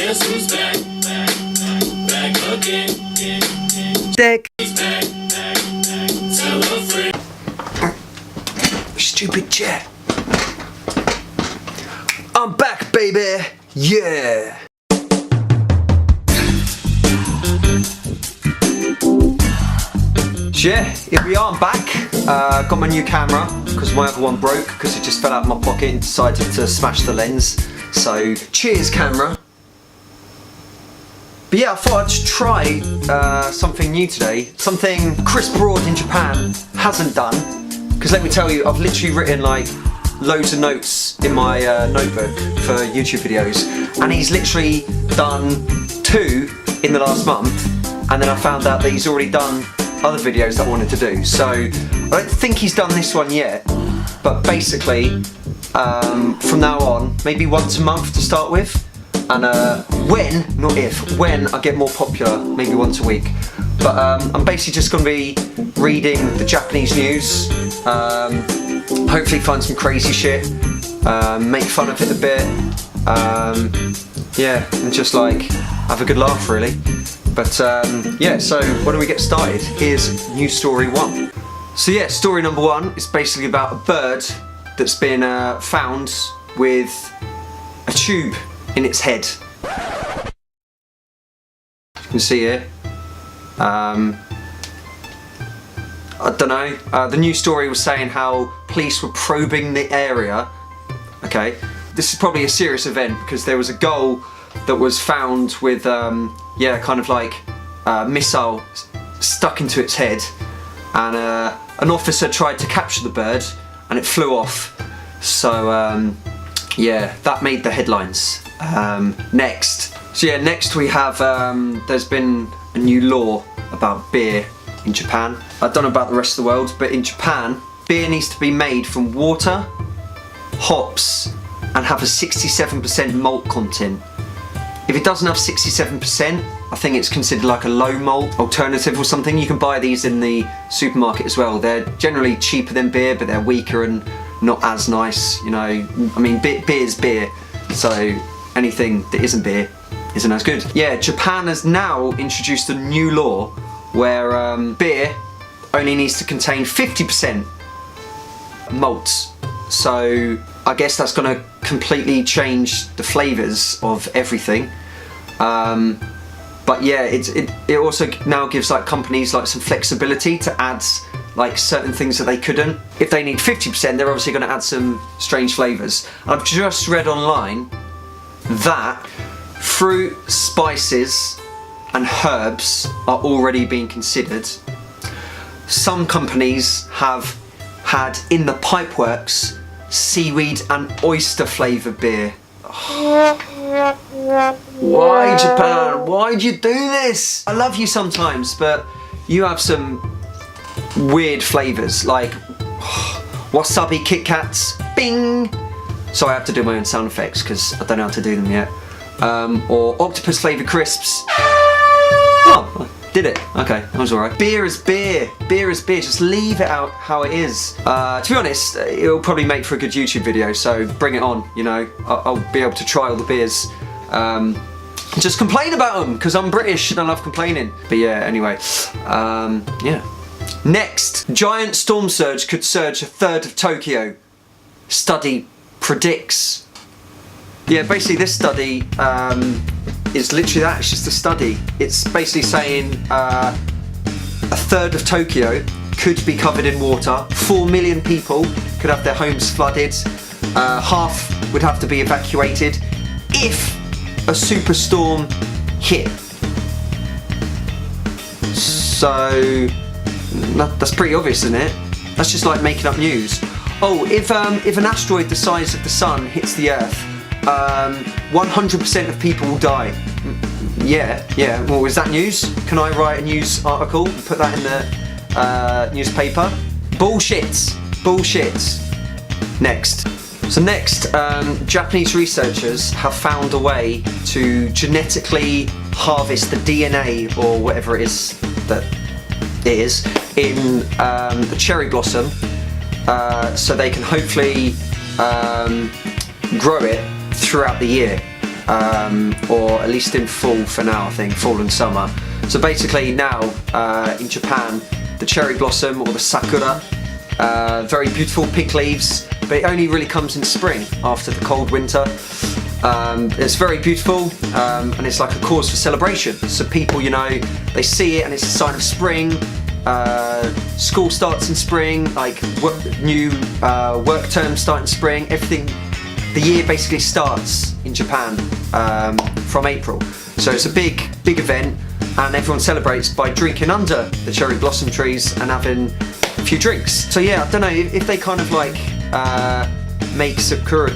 Guess who's back? Back again. Dick. Back. Tell a friend. Stupid chair. I'm back, baby. Yeah. So yeah, here we are, I'm back. Got my new camera because my other one broke because it just fell out of my pocket and decided to smash the lens. So cheers, camera. But yeah, I thought I'd just try something new today. Something Chris Broad in Japan hasn't done. Because let me tell you, I've literally written like loads of notes in my notebook for YouTube videos, and he's literally done 2 in the last month, and then I found out that he's already done other videos that I wanted to do. So I don't think he's done this one yet, but basically from now on, maybe once a month to start with, and when, not if, when I get more popular, maybe once a week. But I'm basically just going to be reading the Japanese news, hopefully find some crazy shit, make fun of it a bit, yeah, and just like have a good laugh really. But yeah, so why don't we get started? Here's news story 1. So yeah, story number 1 is basically about a bird that's been found with a tube in its head. You can see here. I don't know, the news story was saying how police were probing the area. Okay, this is probably a serious event because there was a gull that was found with, yeah, kind of like a missile stuck into its head, and an officer tried to capture the bird and it flew off. So yeah, that made the headlines. Next. So yeah, next we have, there's been a new law about beer in Japan. I don't know about the rest of the world, but in Japan, beer needs to be made from water, hops, and have a 67% malt content. If it doesn't have 67%, I think it's considered like a low malt alternative or something. You can buy these in the supermarket as well. They're generally cheaper than beer, but they're weaker and not as nice, you know. I mean, beer's beer, so anything that isn't beer isn't as good. Yeah, Japan has now introduced a new law where beer only needs to contain 50% malts. So I guess that's going to completely change the flavours of everything. But yeah, it also now gives like companies like some flexibility to add like certain things that they couldn't. If they need 50%, they're obviously going to add some strange flavours. I've just read online that fruit, spices and herbs are already being considered. Some companies have had in the pipeworks seaweed and oyster flavoured beer. Why, Japan? Why'd you do this? I love you sometimes, but you have some weird flavours like wasabi Kit Kats, bing! So I have to do my own sound effects because I don't know how to do them yet. Or octopus flavoured crisps. Oh, I did it. Okay, that was alright. Beer is beer. Beer is beer. Just leave it out how it is. To be honest, it'll probably make for a good YouTube video, so bring it on, you know. I'll be able to try all the beers. Just complain about them, because I'm British and I love complaining. But yeah, anyway. Yeah. Next, giant storm surge could surge a third of Tokyo. Study predicts. Yeah, basically this study is literally that, it's just a study. It's basically saying a third of Tokyo could be covered in water, 4 million people could have their homes flooded, half would have to be evacuated if a superstorm hit. So that's pretty obvious, isn't it? That's just like making up news. Oh, if an asteroid the size of the sun hits the Earth, 100% of people will die. Yeah. Well, is that news? Can I write a news article and put that in the newspaper? Bullshit. Next. So next, Japanese researchers have found a way to genetically harvest the DNA or whatever it is that it is in the cherry blossom, so they can hopefully grow it throughout the year. or at least in fall for now, I think, fall and summer. So basically now in Japan, the cherry blossom or the sakura, very beautiful pink leaves, but it only really comes in spring after the cold winter. It's very beautiful, and it's like a cause for celebration. So people, you know, they see it and it's a sign of spring. School starts in spring, like new work term start in spring. Everything, the year basically starts in Japan from April. So it's a big event, and everyone celebrates by drinking under the cherry blossom trees and having a few drinks. So yeah, I don't know if they kind of like make sakura.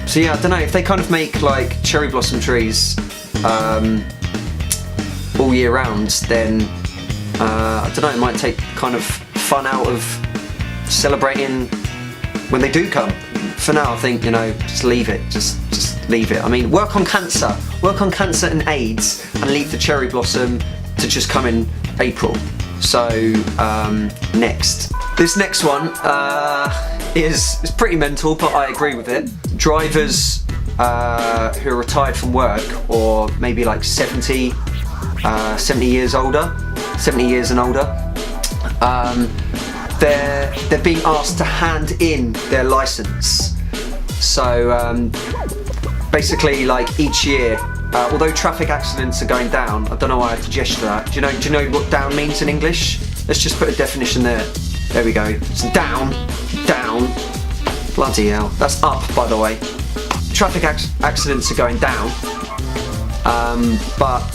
So yeah, I don't know if they kind of make like cherry blossom trees all year round, then I don't know, it might take kind of fun out of celebrating when they do come. For now, I think, you know, just leave it, just leave it. I mean, work on cancer and AIDS, and leave the cherry blossom to just come in April. So next, this next one is pretty mental, but I agree with it. Drivers who are retired from work, or maybe like 70 years older, 70 years and older, they're being asked to hand in their license. So basically, like each year, although traffic accidents are going down, I don't know why I had to gesture that. Do you know what down means in English? Let's just put a definition there. There we go. So down. Bloody hell. That's up, by the way. Traffic accidents are going down, but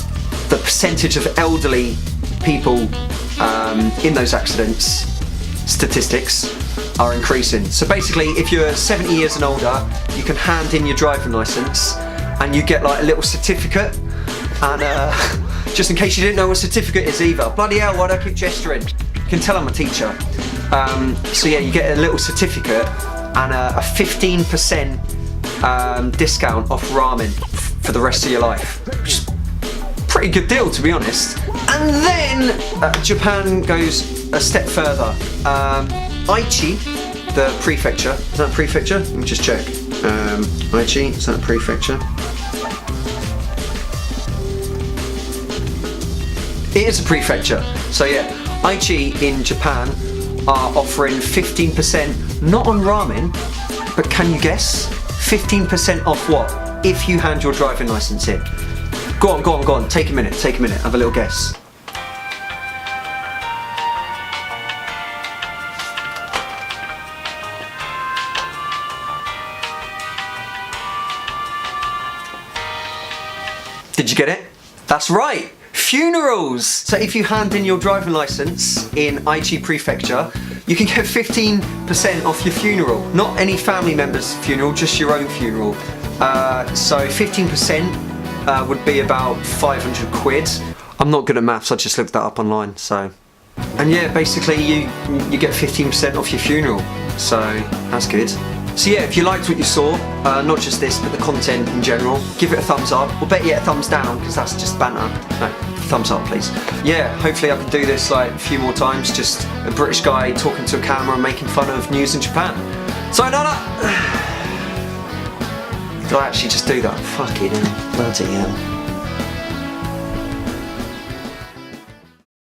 the percentage of elderly people in those accidents, statistics, are increasing. So basically, if you're 70 years and older, you can hand in your driving license and you get like a little certificate. And just in case you didn't know what a certificate is either, bloody hell, why do I keep gesturing? You can tell I'm a teacher. So yeah, you get a little certificate and a 15% discount off ramen for the rest of your life, which is a pretty good deal, to be honest. And then Japan goes a step further. Aichi, the prefecture, is that a prefecture? Let me just check. Aichi, is that a prefecture? It is a prefecture. So yeah, Aichi in Japan are offering 15%, not on ramen, but can you guess? 15% off what? If you hand your driving license in. Go on, take a minute, have a little guess. Did you get it? That's right, funerals! So if you hand in your driving license in Aichi Prefecture, you can get 15% off your funeral. Not any family member's funeral, just your own funeral. So 15% would be about 500 quid. I'm not good at maths, I just looked that up online, so. And yeah, basically you get 15% off your funeral, so that's good. So yeah, if you liked what you saw, not just this, but the content in general, give it a thumbs up, or better yet, a thumbs down, because that's just banter. No, thumbs up, please. Yeah, hopefully I can do this like a few more times, just a British guy talking to a camera and making fun of news in Japan. Sayonara! Did I actually just do that? Fucking hell, bloody hell.